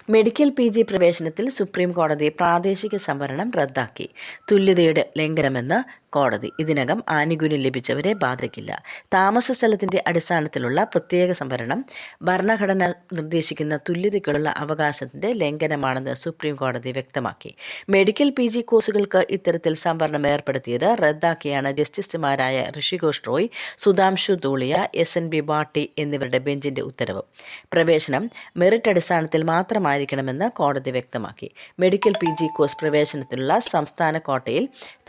Medical PG പ്രവേശനത്തിൽ supreme കോടതി പ്രാദേശിക സംവരണം റദ്ദാക്കി. തുല്യതയുടെ ലംഘനമെന്ന് കോടതി. ഇതിനകം ആനുകൂല്യം ലഭിച്ചവരെ ബാധിക്കില്ല. താമസ സ്ഥലത്തിന്റെ അടിസ്ഥാനത്തിലുള്ള പ്രത്യേക സംവരണം ഭരണഘടന നിർദ്ദേശിക്കുന്ന തുല്യതയ്ക്കുള്ള അവകാശത്തിന്റെ ലംഘനമാണെന്ന് സുപ്രീം കോടതി വ്യക്തമാക്കി. മെഡിക്കൽ PG കോഴ്സുകൾക്ക് ഇത്തരത്തിൽ സംവരണം ഏർപ്പെടുത്തിയത് റദ്ദാക്കിയാണ് ജസ്റ്റിസുമാരായ ഋഷിഘോഷ് റോയ്, സുധാംശു ധൂളിയ, SNB ഭാട്ടി എന്നിവരുടെ ബെഞ്ചിന്റെ ഉത്തരവ്. പ്രവേശനം മെറിറ്റ് അടിസ്ഥാനത്തിൽ മാത്രമായിരിക്കണമെന്ന് കോടതി വ്യക്തമാക്കി. മെഡിക്കൽ PG കോഴ്സ് പ്രവേശനത്തിനുള്ള സംസ്ഥാന കോട്ടയിൽ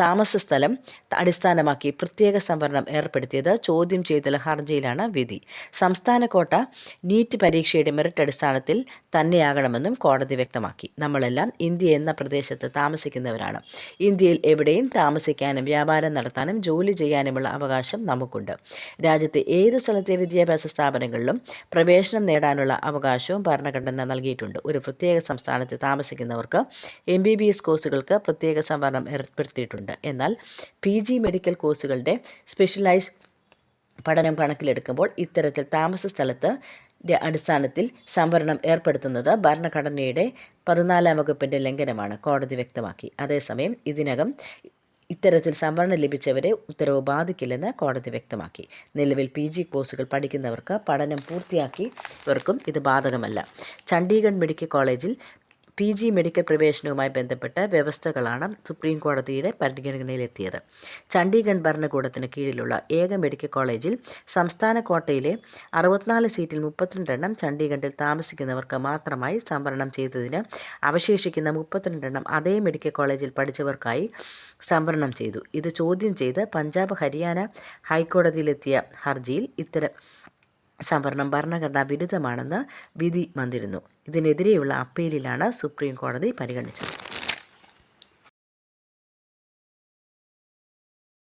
താമസ സ്ഥലം അടിസ്ഥാനമാക്കി പ്രത്യേക സംവരണം ഏർപ്പെടുത്തിയത് ചോദ്യം ചെയ്തുള്ള ഹർജിയിലാണ് വിധി. സംസ്ഥാന കോട്ട നീറ്റ് പരീക്ഷയുടെ മെറിറ്റ് അടിസ്ഥാനത്തിൽ തന്നെയാകണമെന്നും കോടതി വ്യക്തമാക്കി. നമ്മളെല്ലാം ഇന്ത്യ എന്ന പ്രദേശത്ത് താമസിക്കുന്നവരാണ്. ഇന്ത്യയിൽ എവിടെയും താമസിക്കാനും വ്യാപാരം നടത്താനും ജോലി ചെയ്യാനുമുള്ള അവകാശം നമുക്കുണ്ട്. രാജ്യത്തെ ഏത് സ്ഥലത്തെ വിദ്യാഭ്യാസ സ്ഥാപനങ്ങളിലും പ്രവേശനം നേടാനുള്ള അവകാശവും ഭരണഘടന നൽകിയിട്ടുണ്ട്. ഒരു പ്രത്യേക സംസ്ഥാനത്ത് താമസിക്കുന്നവർക്ക് MBBS കോഴ്സുകൾക്ക് പ്രത്യേക സംവരണം ഏർപ്പെടുത്തിയിട്ടുണ്ട്. എന്നാൽ PG മെഡിക്കൽ കോഴ്സുകളുടെ സ്പെഷ്യലൈസ്ഡ് പഠനം കണക്കിലെടുക്കുമ്പോൾ ഇത്തരത്തിൽ താമസ സ്ഥലത്ത് അടിസ്ഥാനത്തിൽ സംവരണം ഏർപ്പെടുത്തുന്നത് ഭരണഘടനയുടെ 14-ാം വകുപ്പിൻ്റെ ലംഘനമാണ് കോടതി വ്യക്തമാക്കി. അതേസമയം ഇതിനകം ഇത്തരത്തിൽ സംവരണം ലഭിച്ചവരെ ഉത്തരവ് ബാധിക്കില്ലെന്ന് കോടതി വ്യക്തമാക്കി. നിലവിൽ PG കോഴ്സുകൾ പഠിക്കുന്നവർക്ക് പഠനം പൂർത്തിയാക്കിയവർക്കും ഇത് ബാധകമല്ല. ചണ്ഡീഗഡ് മെഡിക്കൽ കോളേജിൽ PG മെഡിക്കൽ പ്രവേശനവുമായി ബന്ധപ്പെട്ട വ്യവസ്ഥകളാണ് സുപ്രീം കോടതിയുടെ പരിഗണനയിലെത്തിയത്. ചണ്ഡീഗഡ് ഭരണകൂടത്തിന് കീഴിലുള്ള ഏക മെഡിക്കൽ കോളേജിൽ സംസ്ഥാന കോട്ടയിലെ 64 സീറ്റിൽ 32 എണ്ണം ചണ്ഡീഗഡിൽ താമസിക്കുന്നവർക്ക് മാത്രമായി സംവരണം ചെയ്തതിന് അവശേഷിക്കുന്ന 32 എണ്ണം അതേ മെഡിക്കൽ കോളേജിൽ പഠിച്ചവർക്കായി സംവരണം ചെയ്തു. ഇത് ചോദ്യം ചെയ്ത് പഞ്ചാബ്, ഹരിയാന ഹൈക്കോടതിയിലെത്തിയ ഹർജിയിൽ ഇത്തരം സംവരണം ഭരണഘടനാ വിരുദ്ധമാണെന്ന് വിധി വന്നിരുന്നു. ഇതിനെതിരെയുള്ള അപ്പീലിലാണ് സുപ്രീം കോടതി പരിഗണിച്ചത്.